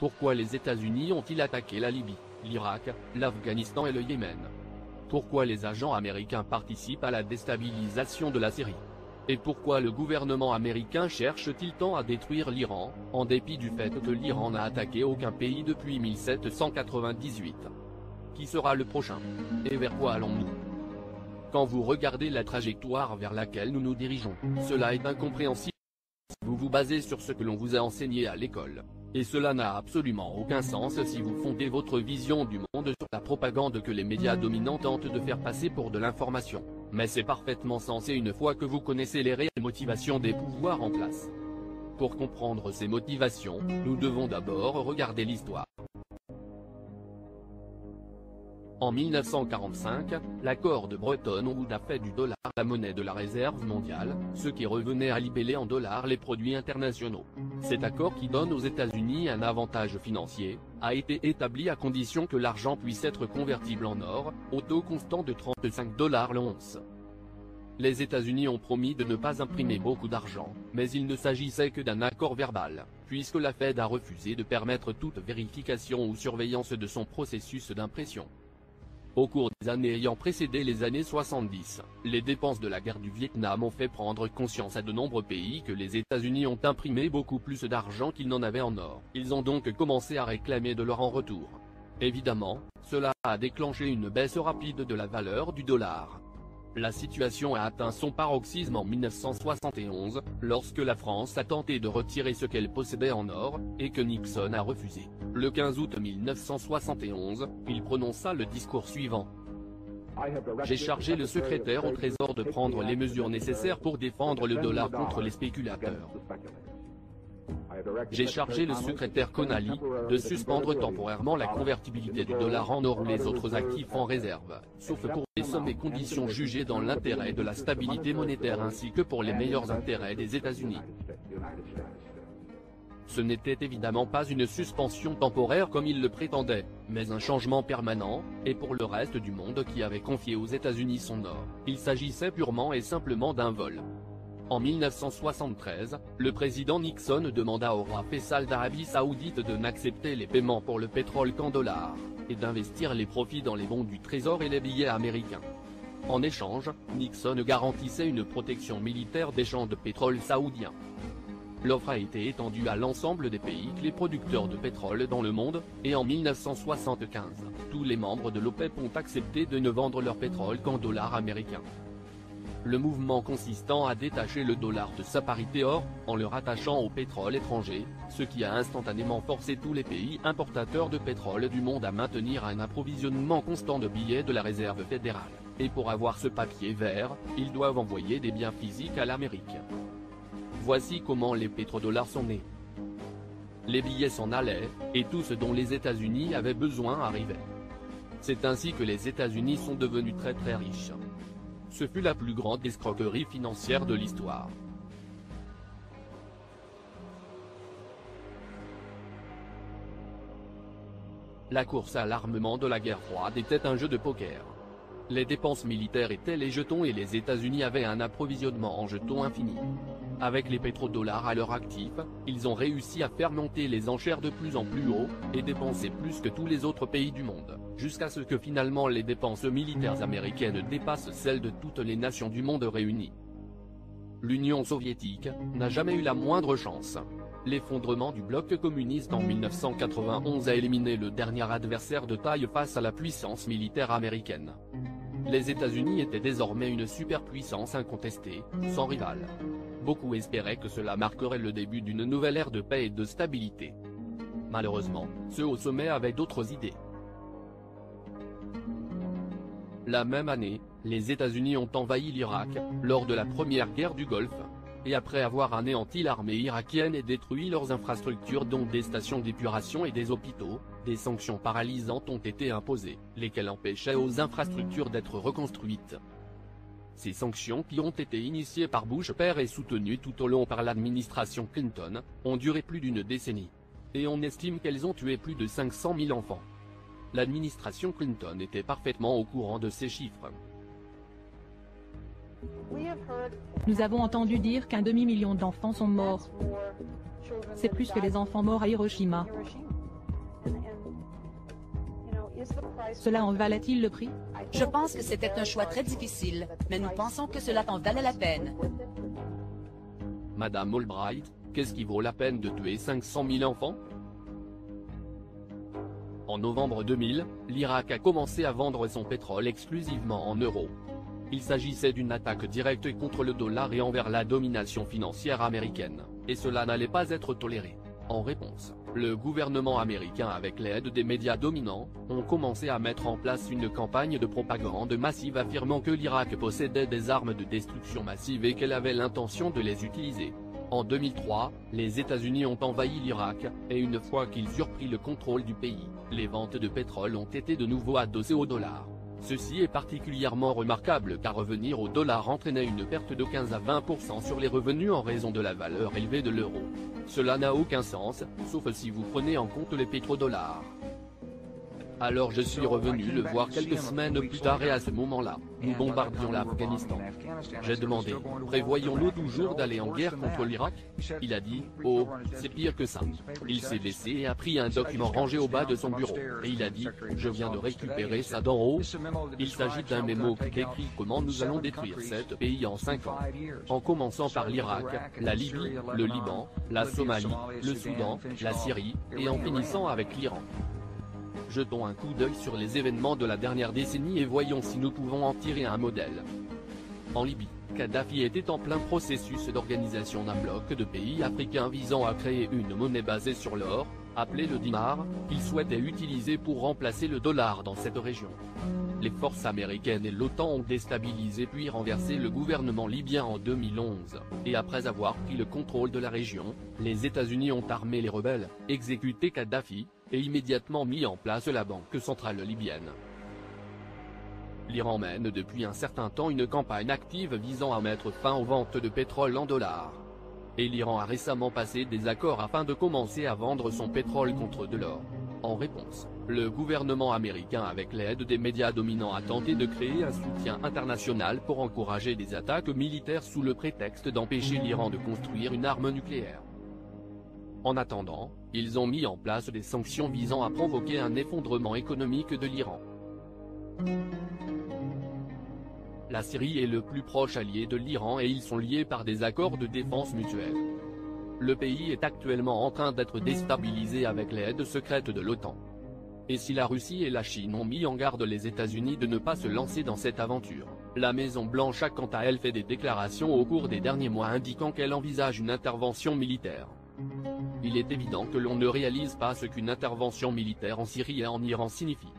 Pourquoi les États-Unis ont-ils attaqué la Libye, l'Irak, l'Afghanistan et le Yémen? Pourquoi les agents américains participent à la déstabilisation de la Syrie? Et pourquoi le gouvernement américain cherche-t-il tant à détruire l'Iran, en dépit du fait que l'Iran n'a attaqué aucun pays depuis 1798? Qui sera le prochain? Et vers quoi allons-nous? Quand vous regardez la trajectoire vers laquelle nous nous dirigeons, cela est incompréhensible. Vous vous basez sur ce que l'on vous a enseigné à l'école. Et cela n'a absolument aucun sens si vous fondez votre vision du monde sur la propagande que les médias dominants tentent de faire passer pour de l'information. Mais c'est parfaitement sensé une fois que vous connaissez les réelles motivations des pouvoirs en place. Pour comprendre ces motivations, nous devons d'abord regarder l'histoire. En 1945, l'accord de Bretton Woods a fait du dollar la monnaie de la réserve mondiale, ce qui revenait à libeller en dollars les produits internationaux. Cet accord qui donne aux États-Unis un avantage financier, a été établi à condition que l'argent puisse être convertible en or, au taux constant de 35 $ l'once. Les États-Unis ont promis de ne pas imprimer beaucoup d'argent, mais il ne s'agissait que d'un accord verbal, puisque la Fed a refusé de permettre toute vérification ou surveillance de son processus d'impression. Au cours des années ayant précédé les années 70, les dépenses de la guerre du Vietnam ont fait prendre conscience à de nombreux pays que les États-Unis ont imprimé beaucoup plus d'argent qu'ils n'en avaient en or. Ils ont donc commencé à réclamer de l'or en retour. Évidemment, cela a déclenché une baisse rapide de la valeur du dollar. La situation a atteint son paroxysme en 1971, lorsque la France a tenté de retirer ce qu'elle possédait en or, et que Nixon a refusé. Le 15 août 1971, il prononça le discours suivant. J'ai chargé le secrétaire au Trésor de prendre les mesures nécessaires pour défendre le dollar contre les spéculateurs. J'ai chargé le secrétaire Connally de suspendre temporairement la convertibilité du dollar en or ou les autres actifs en réserve, sauf pour les sommes et conditions jugées dans l'intérêt de la stabilité monétaire ainsi que pour les meilleurs intérêts des États-Unis. Ce n'était évidemment pas une suspension temporaire comme il le prétendait, mais un changement permanent, et pour le reste du monde qui avait confié aux États-Unis son or, il s'agissait purement et simplement d'un vol. En 1973, le président Nixon demanda au roi Faisal d'Arabie Saoudite de n'accepter les paiements pour le pétrole qu'en dollars, et d'investir les profits dans les bons du Trésor et les billets américains. En échange, Nixon garantissait une protection militaire des champs de pétrole saoudiens. L'offre a été étendue à l'ensemble des pays clés producteurs de pétrole dans le monde, et en 1975, tous les membres de l'OPEP ont accepté de ne vendre leur pétrole qu'en dollars américains. Le mouvement consistant à détacher le dollar de sa parité or, en le rattachant au pétrole étranger, ce qui a instantanément forcé tous les pays importateurs de pétrole du monde à maintenir un approvisionnement constant de billets de la réserve fédérale. Et pour avoir ce papier vert, ils doivent envoyer des biens physiques à l'Amérique. Voici comment les pétrodollars sont nés. Les billets s'en allaient, et tout ce dont les États-Unis avaient besoin arrivait. C'est ainsi que les États-Unis sont devenus très riches. Ce fut la plus grande escroquerie financière de l'histoire. La course à l'armement de la guerre froide était un jeu de poker. Les dépenses militaires étaient les jetons et les États-Unis avaient un approvisionnement en jetons infini. Avec les pétrodollars à leur actif, ils ont réussi à faire monter les enchères de plus en plus haut, et dépenser plus que tous les autres pays du monde, jusqu'à ce que finalement les dépenses militaires américaines dépassent celles de toutes les nations du monde réunies. L'Union soviétique n'a jamais eu la moindre chance. L'effondrement du bloc communiste en 1991 a éliminé le dernier adversaire de taille face à la puissance militaire américaine. Les États-Unis étaient désormais une superpuissance incontestée, sans rival. Beaucoup espéraient que cela marquerait le début d'une nouvelle ère de paix et de stabilité. Malheureusement, ceux au sommet avaient d'autres idées. La même année, les États-Unis ont envahi l'Irak, lors de la première guerre du Golfe, et après avoir anéanti l'armée irakienne et détruit leurs infrastructures dont des stations d'épuration et des hôpitaux, des sanctions paralysantes ont été imposées, lesquelles empêchaient aux infrastructures d'être reconstruites. Ces sanctions qui ont été initiées par Bush père et soutenues tout au long par l'administration Clinton, ont duré plus d'une décennie. Et on estime qu'elles ont tué plus de 500 000 enfants. L'administration Clinton était parfaitement au courant de ces chiffres. Nous avons entendu dire qu'un demi-million d'enfants sont morts. C'est plus que les enfants morts à Hiroshima. Cela en valait-il le prix? Je pense que c'était un choix très difficile, mais nous pensons que cela en valait la peine. Madame Albright, qu'est-ce qui vaut la peine de tuer 500 000 enfants? En novembre 2000, l'Irak a commencé à vendre son pétrole exclusivement en euros. Il s'agissait d'une attaque directe contre le dollar et envers la domination financière américaine, et cela n'allait pas être toléré. En réponse, le gouvernement américain avec l'aide des médias dominants, ont commencé à mettre en place une campagne de propagande massive affirmant que l'Irak possédait des armes de destruction massive et qu'elle avait l'intention de les utiliser. En 2003, les États-Unis ont envahi l'Irak, et une fois qu'ils eurent pris le contrôle du pays, les ventes de pétrole ont été de nouveau adossées au dollar. Ceci est particulièrement remarquable car revenir au dollar entraînait une perte de 15 à 20% sur les revenus en raison de la valeur élevée de l'euro. Cela n'a aucun sens, sauf si vous prenez en compte les pétrodollars. Alors je suis revenu le voir quelques semaines plus tard et à ce moment-là, nous bombardions l'Afghanistan. J'ai demandé, prévoyons-nous toujours d'aller en guerre contre l'Irak? Il a dit, oh, c'est pire que ça. Il s'est baissé et a pris un document rangé au bas de son bureau, et il a dit, je viens de récupérer ça d'en haut. Il s'agit d'un mémo qui décrit comment nous allons détruire 7 pays en 5 ans. En commençant par l'Irak, la Libye, le Liban, la Somalie, le Soudan, la Syrie, et en finissant avec l'Iran. Jetons un coup d'œil sur les événements de la dernière décennie et voyons si nous pouvons en tirer un modèle. En Libye, Kadhafi était en plein processus d'organisation d'un bloc de pays africains visant à créer une monnaie basée sur l'or, appelée le dinar, qu'il souhaitait utiliser pour remplacer le dollar dans cette région. Les forces américaines et l'OTAN ont déstabilisé puis renversé le gouvernement libyen en 2011, et après avoir pris le contrôle de la région, les États-Unis ont armé les rebelles, exécuté Kadhafi, et immédiatement mis en place la Banque centrale libyenne. L'Iran mène depuis un certain temps une campagne active visant à mettre fin aux ventes de pétrole en dollars. Et l'Iran a récemment passé des accords afin de commencer à vendre son pétrole contre de l'or. En réponse, le gouvernement américain avec l'aide des médias dominants a tenté de créer un soutien international pour encourager des attaques militaires sous le prétexte d'empêcher l'Iran de construire une arme nucléaire. En attendant, ils ont mis en place des sanctions visant à provoquer un effondrement économique de l'Iran. La Syrie est le plus proche allié de l'Iran et ils sont liés par des accords de défense mutuelle. Le pays est actuellement en train d'être déstabilisé avec l'aide secrète de l'OTAN. Et si la Russie et la Chine ont mis en garde les États-Unis de ne pas se lancer dans cette aventure, la Maison-Blanche a quant à elle fait des déclarations au cours des derniers mois indiquant qu'elle envisage une intervention militaire. Il est évident que l'on ne réalise pas ce qu'une intervention militaire en Syrie et en Iran signifie.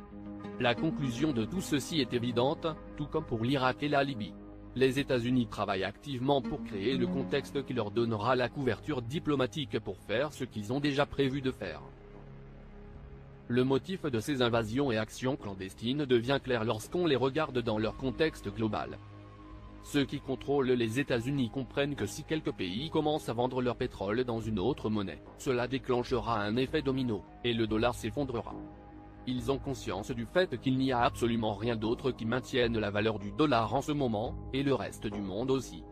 La conclusion de tout ceci est évidente, tout comme pour l'Irak et la Libye. Les États-Unis travaillent activement pour créer le contexte qui leur donnera la couverture diplomatique pour faire ce qu'ils ont déjà prévu de faire. Le motif de ces invasions et actions clandestines devient clair lorsqu'on les regarde dans leur contexte global. Ceux qui contrôlent les États-Unis comprennent que si quelques pays commencent à vendre leur pétrole dans une autre monnaie, cela déclenchera un effet domino, et le dollar s'effondrera. Ils ont conscience du fait qu'il n'y a absolument rien d'autre qui maintienne la valeur du dollar en ce moment, et le reste du monde aussi.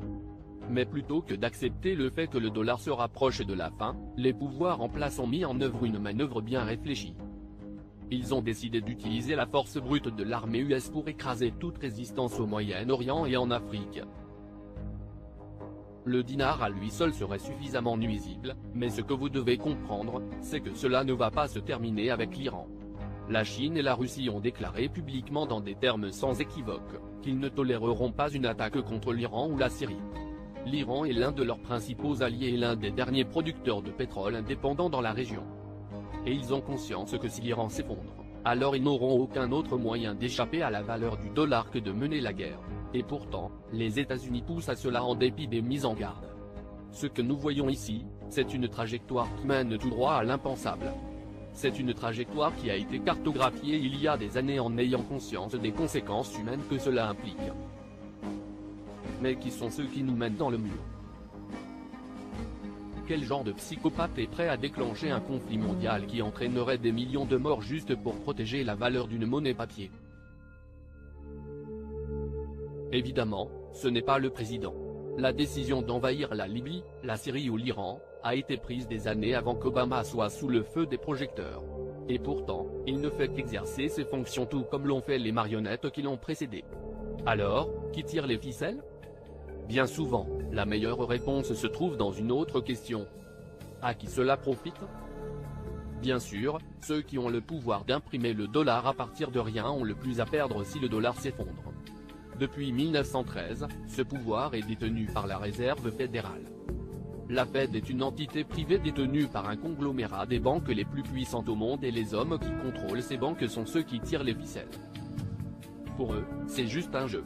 Mais plutôt que d'accepter le fait que le dollar se rapproche de la fin, les pouvoirs en place ont mis en œuvre une manœuvre bien réfléchie. Ils ont décidé d'utiliser la force brute de l'armée US pour écraser toute résistance au Moyen-Orient et en Afrique. Le dinar à lui seul serait suffisamment nuisible, mais ce que vous devez comprendre, c'est que cela ne va pas se terminer avec l'Iran. La Chine et la Russie ont déclaré publiquement dans des termes sans équivoque, qu'ils ne toléreront pas une attaque contre l'Iran ou la Syrie. L'Iran est l'un de leurs principaux alliés et l'un des derniers producteurs de pétrole indépendants dans la région. Et ils ont conscience que si l'Iran s'effondre, alors ils n'auront aucun autre moyen d'échapper à la valeur du dollar que de mener la guerre. Et pourtant, les États-Unis poussent à cela en dépit des mises en garde. Ce que nous voyons ici, c'est une trajectoire qui mène tout droit à l'impensable. C'est une trajectoire qui a été cartographiée il y a des années en ayant conscience des conséquences humaines que cela implique. Mais qui sont ceux qui nous mènent dans le mur? Quel genre de psychopathe est prêt à déclencher un conflit mondial qui entraînerait des millions de morts juste pour protéger la valeur d'une monnaie papier? Évidemment, ce n'est pas le président. La décision d'envahir la Libye, la Syrie ou l'Iran, a été prise des années avant qu'Obama soit sous le feu des projecteurs. Et pourtant, il ne fait qu'exercer ses fonctions tout comme l'ont fait les marionnettes qui l'ont précédé. Alors, qui tire les ficelles? Bien souvent, la meilleure réponse se trouve dans une autre question. À qui cela profite? Bien sûr, ceux qui ont le pouvoir d'imprimer le dollar à partir de rien ont le plus à perdre si le dollar s'effondre. Depuis 1913, ce pouvoir est détenu par la Réserve fédérale. La Fed est une entité privée détenue par un conglomérat des banques les plus puissantes au monde et les hommes qui contrôlent ces banques sont ceux qui tirent les ficelles. Pour eux, c'est juste un jeu.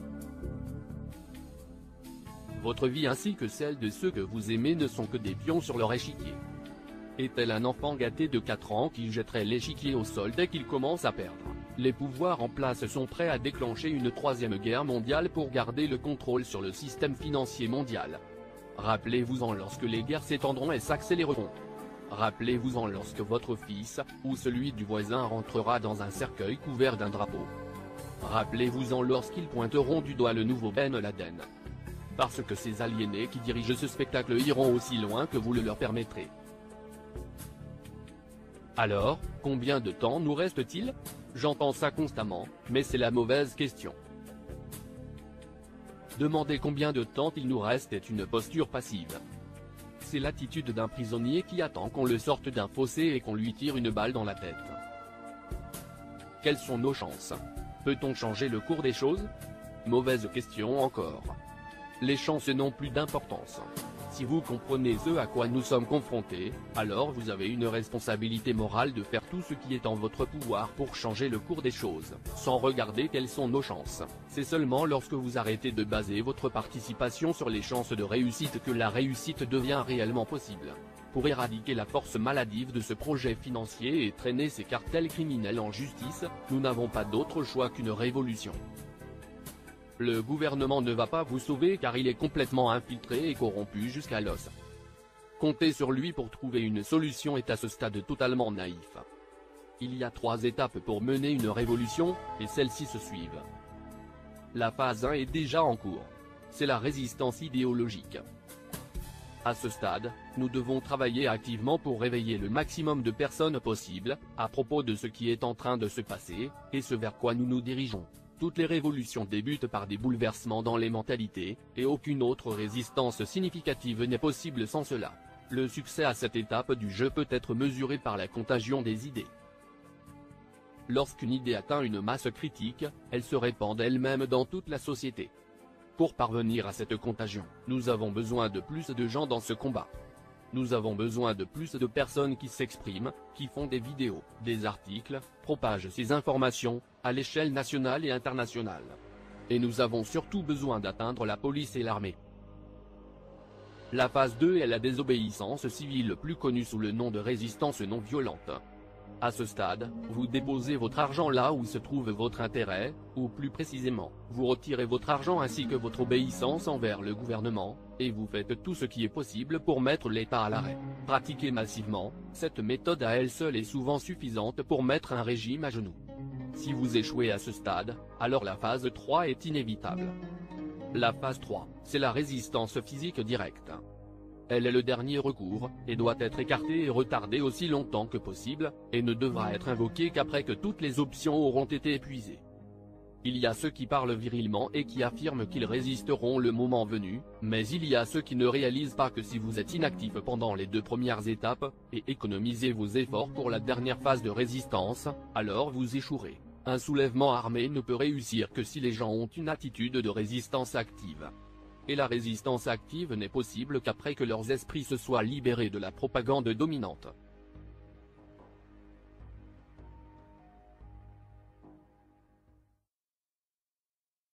Votre vie ainsi que celle de ceux que vous aimez ne sont que des pions sur leur échiquier. Est-elle un enfant gâté de 4 ans qui jetterait l'échiquier au sol dès qu'il commence à perdre? Les pouvoirs en place sont prêts à déclencher une troisième guerre mondiale pour garder le contrôle sur le système financier mondial. Rappelez-vous-en lorsque les guerres s'étendront et s'accéléreront. Rappelez-vous-en lorsque votre fils, ou celui du voisin rentrera dans un cercueil couvert d'un drapeau. Rappelez-vous-en lorsqu'ils pointeront du doigt le nouveau Ben Laden. Parce que ces aliénés qui dirigent ce spectacle iront aussi loin que vous le leur permettrez. Alors, combien de temps nous reste-t-il? J'entends ça constamment, mais c'est la mauvaise question. Demander combien de temps il nous reste est une posture passive. C'est l'attitude d'un prisonnier qui attend qu'on le sorte d'un fossé et qu'on lui tire une balle dans la tête. Quelles sont nos chances? Peut-on changer le cours des choses? Mauvaise question encore. Les chances n'ont plus d'importance. Si vous comprenez ce à quoi nous sommes confrontés, alors vous avez une responsabilité morale de faire tout ce qui est en votre pouvoir pour changer le cours des choses, sans regarder quelles sont nos chances. C'est seulement lorsque vous arrêtez de baser votre participation sur les chances de réussite que la réussite devient réellement possible. Pour éradiquer la force maladive de ce projet financier et traîner ces cartels criminels en justice, nous n'avons pas d'autre choix qu'une révolution. Le gouvernement ne va pas vous sauver car il est complètement infiltré et corrompu jusqu'à l'os. Compter sur lui pour trouver une solution est à ce stade totalement naïf. Il y a 3 étapes pour mener une révolution, et celles-ci se suivent. La phase 1 est déjà en cours. C'est la résistance idéologique. À ce stade, nous devons travailler activement pour réveiller le maximum de personnes possible, à propos de ce qui est en train de se passer, et ce vers quoi nous nous dirigeons. Toutes les révolutions débutent par des bouleversements dans les mentalités, et aucune autre résistance significative n'est possible sans cela. Le succès à cette étape du jeu peut être mesuré par la contagion des idées. Lorsqu'une idée atteint une masse critique, elle se répand d'elle-même dans toute la société. Pour parvenir à cette contagion, nous avons besoin de plus de gens dans ce combat. Nous avons besoin de plus de personnes qui s'expriment, qui font des vidéos, des articles, propagent ces informations, à l'échelle nationale et internationale. Et nous avons surtout besoin d'atteindre la police et l'armée. La phase 2 est la désobéissance civile, plus connue sous le nom de résistance non violente. À ce stade, vous déposez votre argent là où se trouve votre intérêt, ou plus précisément, vous retirez votre argent ainsi que votre obéissance envers le gouvernement, et vous faites tout ce qui est possible pour mettre l'État à l'arrêt. Pratiquée massivement, cette méthode à elle seule est souvent suffisante pour mettre un régime à genoux. Si vous échouez à ce stade, alors la phase 3 est inévitable. La phase 3, c'est la résistance physique directe. Elle est le dernier recours, et doit être écartée et retardée aussi longtemps que possible, et ne devra être invoquée qu'après que toutes les options auront été épuisées. Il y a ceux qui parlent virilement et qui affirment qu'ils résisteront le moment venu, mais il y a ceux qui ne réalisent pas que si vous êtes inactif pendant les 2 premières étapes, et économisez vos efforts pour la dernière phase de résistance, alors vous échouerez. Un soulèvement armé ne peut réussir que si les gens ont une attitude de résistance active. Et la résistance active n'est possible qu'après que leurs esprits se soient libérés de la propagande dominante.